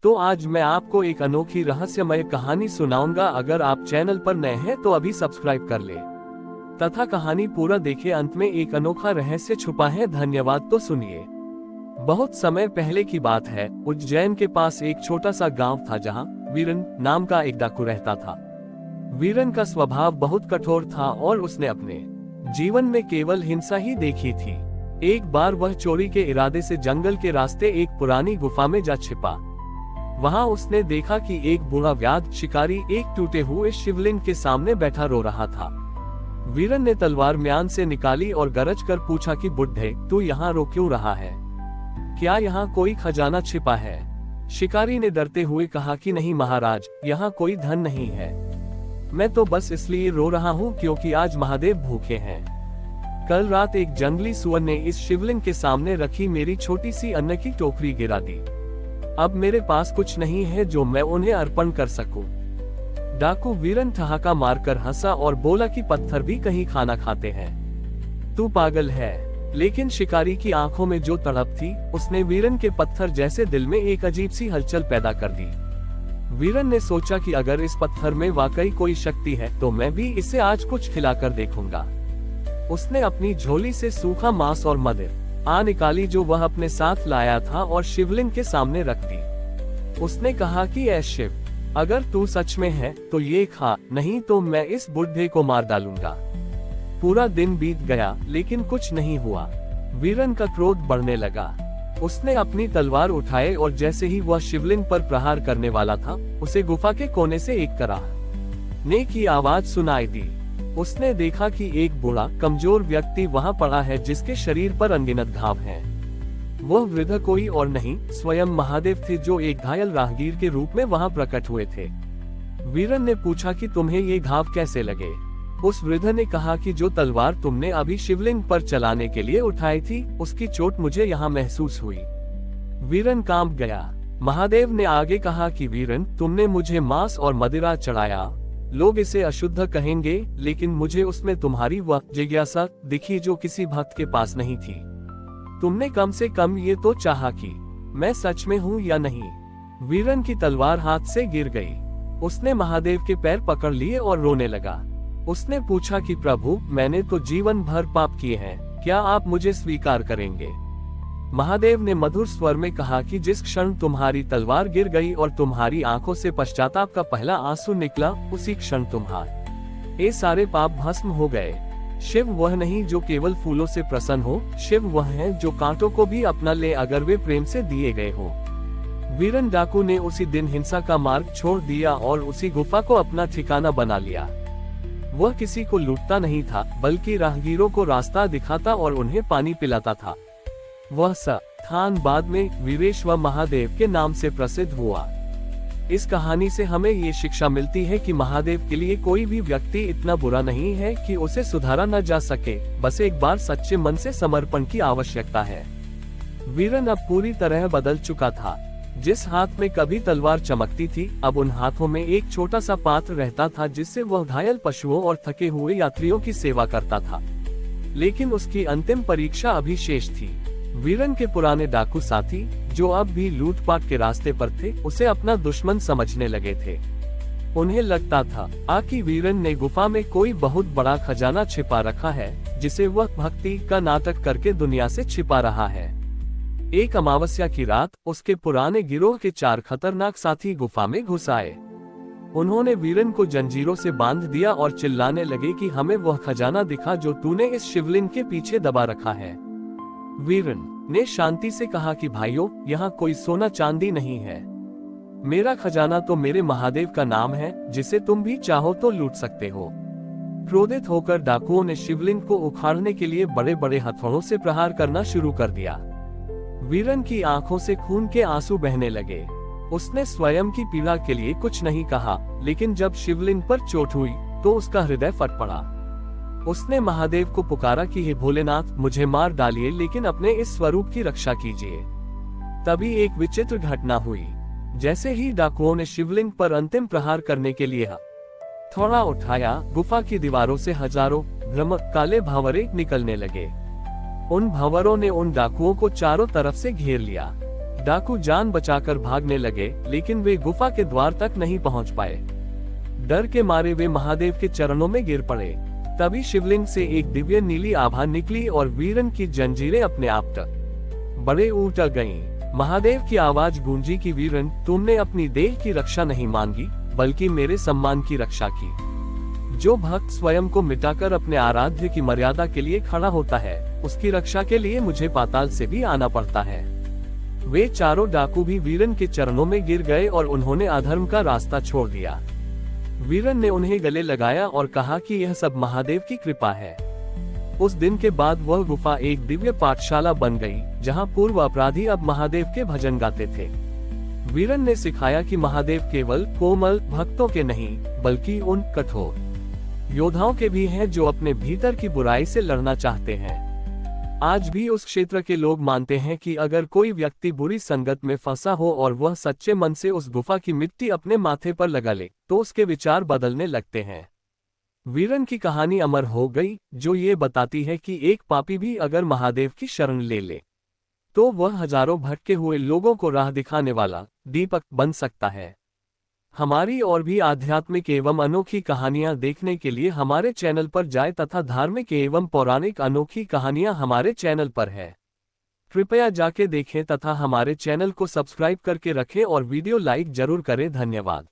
तो आज मैं आपको एक अनोखी रहस्यमय कहानी सुनाऊंगा। अगर आप चैनल पर नए हैं तो अभी सब्सक्राइब कर ले तथा कहानी पूरा देखें। अंत में एक अनोखा रहस्य छुपा है। धन्यवाद। तो सुनिए। बहुत समय पहले की बात है। उज्जैन के पास एक छोटा सा गांव था जहां वीरन नाम का एक डाकू रहता था। वीरन का स्वभाव बहुत कठोर था और उसने अपने जीवन में केवल हिंसा ही देखी थी। एक बार वह चोरी के इरादे से जंगल के रास्ते एक पुरानी गुफा में जा छिपा। वहां उसने देखा कि एक बूढ़ा व्याध शिकारी एक टूटे हुए शिवलिंग के सामने बैठा रो रहा था। वीरन ने तलवार म्यान से निकाली और गरज कर पूछा कि बुड्ढे, तू यहाँ रो क्यों रहा है? क्या यहाँ कोई खजाना छिपा है? शिकारी ने डरते हुए कहा कि नहीं महाराज, यहाँ कोई धन नहीं है। मैं तो बस इसलिए रो रहा हूँ क्योंकि आज महादेव भूखे हैं। कल रात एक जंगली सुअर ने इस शिवलिंग के सामने रखी मेरी छोटी सी अन्न की टोकरी गिरा दी। अब मेरे पास कुछ नहीं है जो मैं उन्हें अर्पण कर सकूं। डाकू वीरन ठहाका मारकर हंसा और बोला कि पत्थर भी कहीं खाना खाते हैं। तू पागल है। लेकिन शिकारी की आंखों में जो तड़प थी, उसने वीरन के पत्थर जैसे दिल में एक अजीब सी हलचल पैदा कर दी। वीरन ने सोचा कि अगर इस पत्थर में वाकई कोई शक्ति है तो मैं भी इसे आज कुछ खिलाकर देखूंगा। उसने अपनी झोली से सूखा मांस और मदिरा निकाली जो वह अपने साथ लाया था और शिवलिंग के सामने रख दी। उसने कहा कि ऐ शिव, अगर तू सच में है तो ये खा, नहीं तो मैं इस बुड्ढे को मार डालूंगा। पूरा दिन बीत गया लेकिन कुछ नहीं हुआ। वीरन का क्रोध बढ़ने लगा। उसने अपनी तलवार उठाई और जैसे ही वह शिवलिंग पर प्रहार करने वाला था, उसे गुफा के कोने से एक कराहने की आवाज सुनाई दी। उसने देखा कि एक बूढ़ा कमजोर व्यक्ति वहां पड़ा है जिसके शरीर पर अनगिनत घाव हैं। वह वृद्ध कोई और नहीं, स्वयं महादेव थे जो एक घायल राहगीर के रूप में वहां प्रकट हुए थे। वीरन ने पूछा कि तुम्हें ये घाव कैसे लगे? उस वृद्ध ने कहा कि जो तलवार तुमने अभी शिवलिंग पर चलाने के लिए उठाई थी, उसकी चोट मुझे यहाँ महसूस हुई। वीरन कांप गया। महादेव ने आगे कहा कि वीरन, तुमने मुझे मांस और मदिरा चढ़ाया। लोग इसे अशुद्ध कहेंगे, लेकिन मुझे उसमें तुम्हारी वह जिज्ञासा दिखी जो किसी भक्त के पास नहीं थी। तुमने कम से कम ये तो चाहा कि मैं सच में हूँ या नहीं। वीरन की तलवार हाथ से गिर गई। उसने महादेव के पैर पकड़ लिए और रोने लगा। उसने पूछा कि प्रभु, मैंने तो जीवन भर पाप किए हैं, क्या आप मुझे स्वीकार करेंगे? महादेव ने मधुर स्वर में कहा कि जिस क्षण तुम्हारी तलवार गिर गई और तुम्हारी आंखों से पश्चाताप का पहला आंसू निकला, उसी क्षण तुम्हारे सारे पाप भस्म हो गए। शिव वह नहीं जो केवल फूलों से प्रसन्न हो, शिव वह है जो कांटों को भी अपना ले अगर वे प्रेम से दिए गए हो। वीरन डाकू ने उसी दिन हिंसा का मार्ग छोड़ दिया और उसी गुफा को अपना ठिकाना बना लिया। वह किसी को लूटता नहीं था, बल्कि राहगीरों को रास्ता दिखाता और उन्हें पानी पिलाता था। वह स्थान बाद में वीरेश्वर महादेव के नाम से प्रसिद्ध हुआ। इस कहानी से हमें ये शिक्षा मिलती है कि महादेव के लिए कोई भी व्यक्ति इतना बुरा नहीं है कि उसे सुधारा न जा सके, बस एक बार सच्चे मन से समर्पण की आवश्यकता है। वीरन अब पूरी तरह बदल चुका था। जिस हाथ में कभी तलवार चमकती थी, अब उन हाथों में एक छोटा सा पात्र रहता था जिससे वह घायल पशुओं और थके हुए यात्रियों की सेवा करता था। लेकिन उसकी अंतिम परीक्षा अभी शेष थी। वीरन के पुराने डाकू साथी, जो अब भी लूटपाट के रास्ते पर थे, उसे अपना दुश्मन समझने लगे थे। उन्हें लगता था कि वीरन ने गुफा में कोई बहुत बड़ा खजाना छिपा रखा है, जिसे वह भक्ति का नाटक करके दुनिया से छिपा रहा है। एक अमावस्या की रात उसके पुराने गिरोह के 4 खतरनाक साथी गुफा में घुस आए। उन्होंने वीरन को जंजीरों से बांध दिया और चिल्लाने लगे कि हमें वह खजाना दिखा जो तूने इस शिवलिंग के पीछे दबा रखा है। वीरन ने शांति से कहा कि भाइयों, यहाँ कोई सोना चांदी नहीं है। मेरा खजाना तो मेरे महादेव का नाम है, जिसे तुम भी चाहो तो लूट सकते हो। क्रोधित होकर डाकुओं ने शिवलिंग को उखाड़ने के लिए बड़े बड़े हथौड़ों से प्रहार करना शुरू कर दिया। वीरन की आंखों से खून के आंसू बहने लगे। उसने स्वयं की पीड़ा के लिए कुछ नहीं कहा, लेकिन जब शिवलिंग पर चोट हुई तो उसका हृदय फट पड़ा। उसने महादेव को पुकारा कि हे भोलेनाथ, मुझे मार डालिए, लेकिन अपने इस स्वरूप की रक्षा कीजिए। तभी एक विचित्र घटना हुई। जैसे ही डाकुओं ने शिवलिंग पर अंतिम प्रहार करने के लिए हथौड़ा उठाया, गुफा की दीवारों से हजारों भ्रमक काले भंवरे निकलने लगे। उन भंवरों ने उन डाकुओं को चारों तरफ से घेर लिया। डाकू जान बचाकर भागने लगे, लेकिन वे गुफा के द्वार तक नहीं पहुंच पाए। डर के मारे वे महादेव के चरणों में गिर पड़े। तभी शिवलिंग से एक दिव्य नीली आभा निकली और वीरन की जंजीरें अपने आप तक बड़े उठ गईं। महादेव की आवाज गूंजी कि वीरन, तुमने अपनी देह की रक्षा नहीं मांगी, बल्कि मेरे सम्मान की रक्षा की। जो भक्त स्वयं को मिटाकर अपने आराध्य की मर्यादा के लिए खड़ा होता है, उसकी रक्षा के लिए मुझे पाताल से भी आना पड़ता है। वे चारों डाकू भी वीरन के चरणों में गिर गए और उन्होंने अधर्म का रास्ता छोड़ दिया। वीरन ने उन्हें गले लगाया और कहा कि यह सब महादेव की कृपा है। उस दिन के बाद वह गुफा एक दिव्य पाठशाला बन गई, जहां पूर्व अपराधी अब महादेव के भजन गाते थे। वीरन ने सिखाया कि महादेव केवल कोमल भक्तों के नहीं, बल्कि उन कठोर योद्धाओं के भी हैं जो अपने भीतर की बुराई से लड़ना चाहते हैं। आज भी उस क्षेत्र के लोग मानते हैं कि अगर कोई व्यक्ति बुरी संगत में फंसा हो और वह सच्चे मन से उस गुफा की मिट्टी अपने माथे पर लगा ले, तो उसके विचार बदलने लगते हैं। वीरन की कहानी अमर हो गई, जो ये बताती है कि एक पापी भी अगर महादेव की शरण ले ले, तो वह हजारों भटके हुए लोगों को राह दिखाने वाला दीपक बन सकता है। हमारी और भी आध्यात्मिक एवं अनोखी कहानियां देखने के लिए हमारे चैनल पर जाएं तथा धार्मिक एवं पौराणिक अनोखी कहानियां हमारे चैनल पर है। कृपया जाके देखें तथा हमारे चैनल को सब्सक्राइब करके रखें और वीडियो लाइक जरूर करें। धन्यवाद।